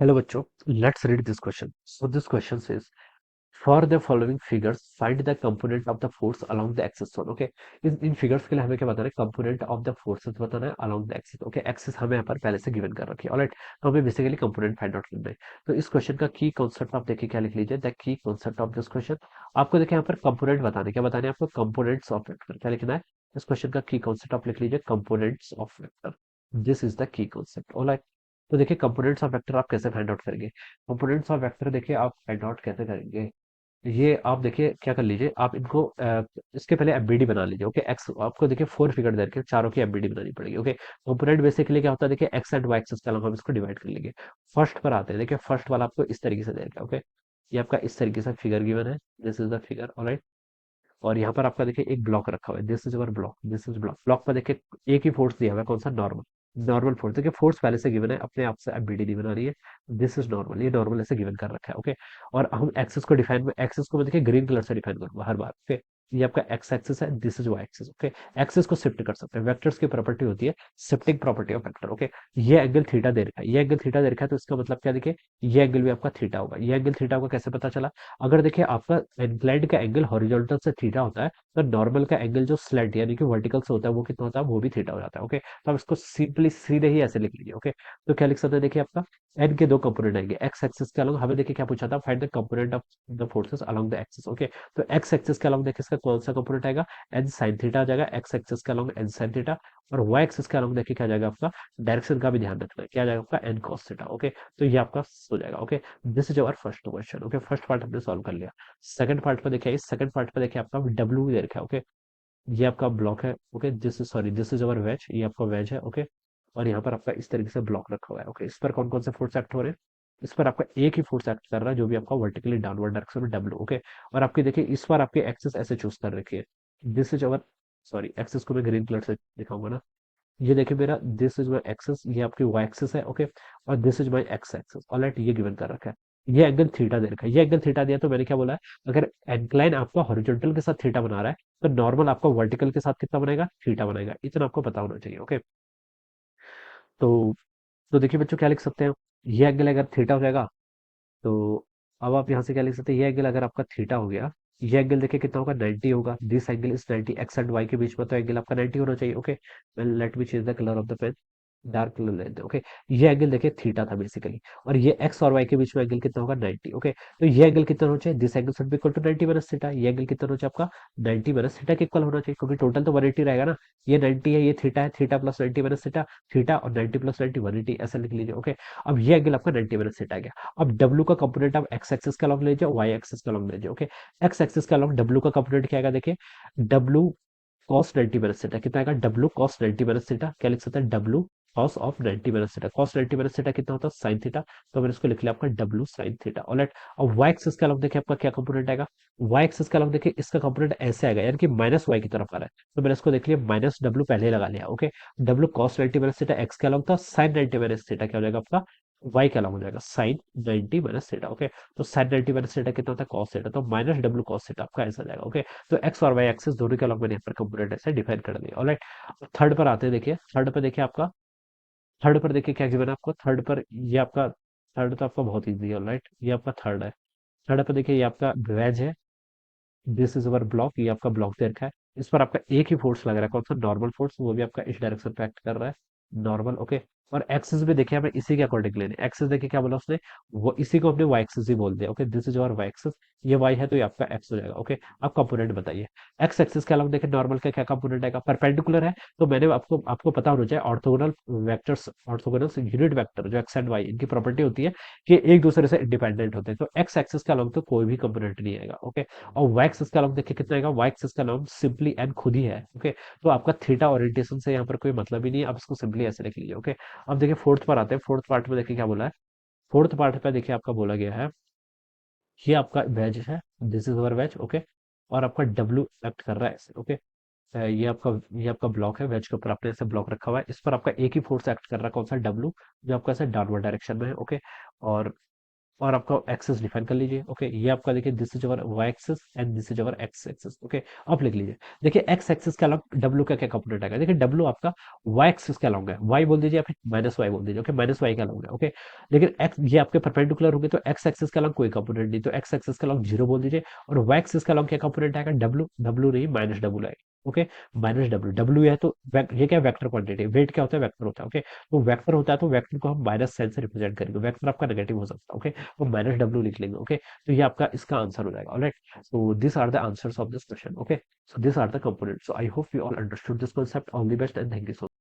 Hello बच्चों, let's read this question. So this question says, for the following figures, find the component of the force along the axis zone. Okay, in figures के लिए हमें क्या बताना है? Component of the forces बताना है along the axis. Okay, axis हमें यहाँ पर पहले से given कर रखी है. Alright, तो हमें basically component find out करना है. तो इस question का key concept आप देखिए क्या लिख लीजिए. The key concept of this question आपको देखिए यहाँ पर component बताने क्या बताने हैं आपको components of vector क्या लिखना है? इस question का key concept आप लिख लीजिए components of vector. This is the key concept. Alright. तो देखिए कंपोनेंट्स ऑफ वेक्टर आप कैसे फाइंड आउट करेंगे? कंपोनेंट्स ऑफ वेक्टर देखिए आप फाइंड आउट कैसे करेंगे? ये आप देखिए क्या कर लीजिए, आप इनको इसके पहले एमबीडी बना लीजिए. ओके, एक्स आपको देखिए फोर फिगर दे रखे चारों की एमबीडी बनानी पड़ेगी. ओके, कंपोनेंट बेसिकली क्या होता है देखिए एक्स एंड वाई एक्सिस का हम इसको डिवाइड कर लेंगे. फर्स्ट पर आते हैं, देखिए फर्स्ट वाला आपको इस तरीके से दे रखा है. ओके, ये आपका इस तरीके से फिगर गिवन है. This is the figure. Alright, और यहाँ पर आपका देखिए एक ब्लॉक रखा हुआ है. This is our block, this is block. Block पर देखिए एक ही फोर्स दिया हुआ है. कौन सा? नॉर्मल. नॉर्मल फोर्स देखिए, फोर्स पहले से गिवन है, अपने आप से एमबीडी नहीं बना रही है. दिस इज नॉर्मल, ये नॉर्मल ऐसे गिवन कर रखा है. ओके, और हम एक्सिस को डिफाइन में, एक्सिस को मैं देखिए ग्रीन कलर से डिफाइन करूंगा हर बार. ओके, ये आपका एक्स एक्सिस है, this is y axis. Okay, axis को शिफ्ट कर सकते हैं. वेक्टर्स की प्रॉपर्टी होती है shifting property of vector. Okay, ये एंगल थीटा दे रखा है, ये एंगल थीटा दे रखा है, तो इसका मतलब क्या देखिए, ये एंगल भी आपका थीटा होगा. ये एंगल थीटा होगा कैसे पता चला? अगर देखिए आपका इंक्लाइंड का एंगल हॉरिजॉन्टल से थीटा होता है, तो नॉर्मल का एंगल जो स्लैंट यानी कि वर्टिकल से होता है वो कितना होता है? वो भी थीटा हो जाता है. ओके, तो आप इसको सिंपली सीधे ही ऐसे लिख लीजिए. ओके, तो क्या लिख सकते हैं देखिए, आपका एन के दो कंपोनेंट आएंगे एक्स एक्सिस के अलॉन्ग. हमें देखिए क्या पूछा था, find the component of the forces along the axis. Okay, तो एक्स एक्सिस के अलॉन्ग देखिए इसका कौन सा कंपोनेंट आएगा? एन साइन थीटा आ जाएगा एक्स एक्सिस के अलॉन्ग, एन साइन थीटा. और वाई एक्सिस के अलॉन्ग देखिए क्या आ जाएगा आपका? डायरेक्शन का भी ध्यान रखना है, क्या आ जाएगा आपका? N cos theta. ओके, तो ये आपका हो जाएगा. Okay, this is our first question. Okay, first part हमने सॉल्व कर लिया. सेकंड पार्ट पर देखिए, इस सेकंड पार्ट पर देखिए आपका डब्ल्यू दे रखा है. ओके, ये आपका ब्लॉक है. Okay, this is sorry, this is our wedge, ये आपका वेज है. ओके, और यहाँ पर आपका इस तरीके से ब्लॉक रखा हुआ है. ओके, इस पर कौन कौन से फोर्स एक्ट हो रहे हैं? इस पर आपका एक ही फोर्स एक्ट कर रहा है, जो भी आपका वर्टिकली डाउनवर्ड डायरेक्शन में डब्ल्यू. ओके, और आपकी देखिए इस बार आपकी एक्सिस ऐसे चूज कर रखी है. This is our sorry, axis को मैं ग्रीन कलर से दिखाऊंगा ना. ये देखिए मेरा, दिस इज माई एक्सिस, ये आपकी वाई एक्सिस है. ओके, और this is my x axis. Alright, ये गिवन कर रखा है. ये एंगल थीटा दे रखा है, ये एंगल थीटा दिया, तो मैंने क्या बोला है, अगर एंक्लाइन आपका हॉरिजॉन्टल के साथ थीटा बना रहा है, तो नॉर्मल आपका वर्टिकल के साथ कितना बनेगा? थीटा बनेगा. इतना आपको पता होना चाहिए. ओके, तो तो देखिए बच्चों क्या लिख सकते हैं, ये एंगल अगर थीटा हो जाएगा, तो अब आप यहाँ से क्या लिख सकते हैं, ये एंगल अगर आपका थीटा हो गया, ये एंगल देखिए कितना होगा? 90 होगा. This angle is 90, x and y के बीच में, तो एंगल आपका 90 होना चाहिए. Okay, let me change the colour of the pen, dark colour लेते हैं. ओके, ये एंगल देखिए थीटा था बेसिकली, और ये एक्स और वाई के बीच में एंगल कितना होगा? 90. ओके, तो ये एंगल कितना होना चाहिए? This angle should be equal to 90 minus theta. ये एंगल कितना होना चाहिए आपका? 90 माइनस थीटा के इक्वल होना चाहिए, क्योंकि टोटल तो 180 रहेगा ना. ये 90 है, ये थीटा है, theta plus 90 minus theta, theta और 90 प्लस 90 180, ऐसा लिख लीजिए. ओके, अब ये एंगल आपका 90 माइनस थीटा आ गया. अब डब्ल्यू का कंपोनेंट आप एक्स एक्सिस का लॉन्ग लीजिए, वाई एक्सिस का लॉन्ग लीजिए. ओके, एक्स एक्सिस का लॉन्ग डब्ल्यू का कंपोनेंट क्या आएगा देखिए, डब्ल्यू कॉस 90 माइनस थीटा कितना आएगा? W cos 90 minus theta. क्या लिख सकते हैं? W cos of 90 minus theta. Cos 90 minus theta कितना होता है? Sine theta. तो मैंने इसको लिख लिया आपका डब्ल्यू साइन थीटा. ऑलराइट, अब वाई एक्सिस का लॉन्ग देखिए आपका क्या कंपोनेंट आएगा? वाई एक्सिस का लॉन्ग देखिए, इसका कंपोनेंट ऐसे आएगा, यानी कि माइनस वाई की तरफ आ रहा है, तो मैंने इसको देख लिया माइनस डब्ल्यू पहले ही लगा लिया. Okay, W cos 90 minus theta x का लॉन्ग था, साइन 90 माइनस थीटा क्या हो जाएगा आपका? वाई का लॉन्ग हो जाएगा साइन 90 माइनस थीटा. ओके, तो साइन 90 माइनस थीटा कितना होता है? कॉस थीटा, तो माइनस डब्ल्यू कॉस थीटा आपका ऐसा जाएगा. ओके, तो एक्स और वाई एक्सिस दोनों के अलग मैंने यहाँ पर कंपोनेंट ऐसे डिफाइन कर दिया. ऑलराइट, थर्ड पर आते हैं. देखिए थर्ड पर देखिए आपका, थर्ड पर देखिए क्या गिवन है आपको थर्ड पर, ये आपका थर्ड तो आपका बहुत इजी है. ऑलराइट, ये आपका थर्ड है. थर्ड पर देखिए ये आपका वेज है. दिस इज अवर ब्लॉक, ये आपका ब्लॉक दे रखा है. इस पर आपका एक ही फोर्स लग रहा है, कौन सा? नॉर्मल फोर्स, वो भी आपका इस डायरेक्शन पे एक्ट कर रहा है, नॉर्मल. ओके, और एक्सिस भी देखिए हमें इसी के अकॉर्डिंग लेने. एक्सिस देखिए क्या बोला उसने, वो इसी को अपने वाई एक्सिस ही बोल दिया. Okay, this is our y axis, ये वाई है तो ये आपका एक्स हो जाएगा. ओके, अब कंपोनेंट बताइए. एक्स एक्सिस के अलावा देखिए नॉर्मल का क्या कंपोनेंट आएगा? परपेंडिकुलर है, तो मैंने आपको आपको पता होना चाहिए orthogonal vectors, orthogonal unit vector जो एक्स एंड वाई, इनकी प्रॉपर्टी होती है कि एक दूसरे से इंडिपेंडेंट होते हैं, तो एक्स एक्सिस के अलावा तो कोई भी कंपोनेंट नहीं आएगा. ओके, और वाई एक्सिस का लॉन्ग देखिए कितना आएगा? वाई एक्सिस का लॉन्ग सिंपली एन खुद ही है. ओके, तो आपका थीटा ओरिएंटेशन से यहाँ पर कोई मतलब ही नहीं है, आप इसको सिंपली ऐसे लिख लीजिए. ओके, अब देखिए फोर्थ पर आते हैं. फोर्थ पार्ट में देखिए क्या बोला है. फोर्थ पार्ट पे देखिए आपका बोला गया है, ये आपका वेज है, this is our wedge. Okay, और आपका डब्ल्यू एक्ट कर रहा है ऐसे. ओके, ये आपका ब्लॉक है, वेज के ऊपर आपने ऐसे ब्लॉक रखा हुआ है. इस पर आपका एक ही फोर्स एक्ट कर रहा है, कौन सा? डब्ल्यू, जो आपका ऐसे डाउनवर्ड डायरेक्शन में है. ओके, और और आपका एक्सेस डिफाइन कर लीजिए। ओके, ये आपका देखिए this is our y axis and this is our x axis. Okay, आप लिख लीजिए। देखिए एक्स एक्सेस के अलॉन्ग डब्ल्यू का क्या कंपोनेंट आएगा, देखिए डब्ल्यू आपका वाई एक्सेस के अलॉन्ग है, वाई बोल दीजिए या फिर माइनस वाई बोल दीजिए। ओके, माइनस वाई के अलॉन्ग है। ओके, लेकिन एक्स ये आपके परपेंडिकुलर होंगे तो एक्स एक्सेस के अलॉन्ग कोई कंपोनेंट नहीं, तो एक्स एक्सेस के अलॉन्ग जीरो बोल दीजिए। और वाई एक्सेस के अलॉन्ग क्या कंपोनेंट आएगा, डब्ल्यू, डब्ल्यू नहीं माइनस डब्ल्यू आएगा। ओके, माइनस डब्ल्यू, डब्ल्यू है तो ये क्या वेक्टर क्वांटिटी, वेट क्या होता है, वेक्टर होता है। ओके, तो वेक्टर होता है तो वेक्टर को हम माइनस साइन से रिप्रेजेंट करेंगे, वेक्टर आपका नेगेटिव हो सकता है। ओके, तो माइनस डब्ल्यू लिख लेंगे। ओके, तो ये आपका इसका आंसर हो जाएगा। Alright, so this are the answers of this question. Okay, so this are the components. So I hope you all understood this concept. All the best and thank you so much.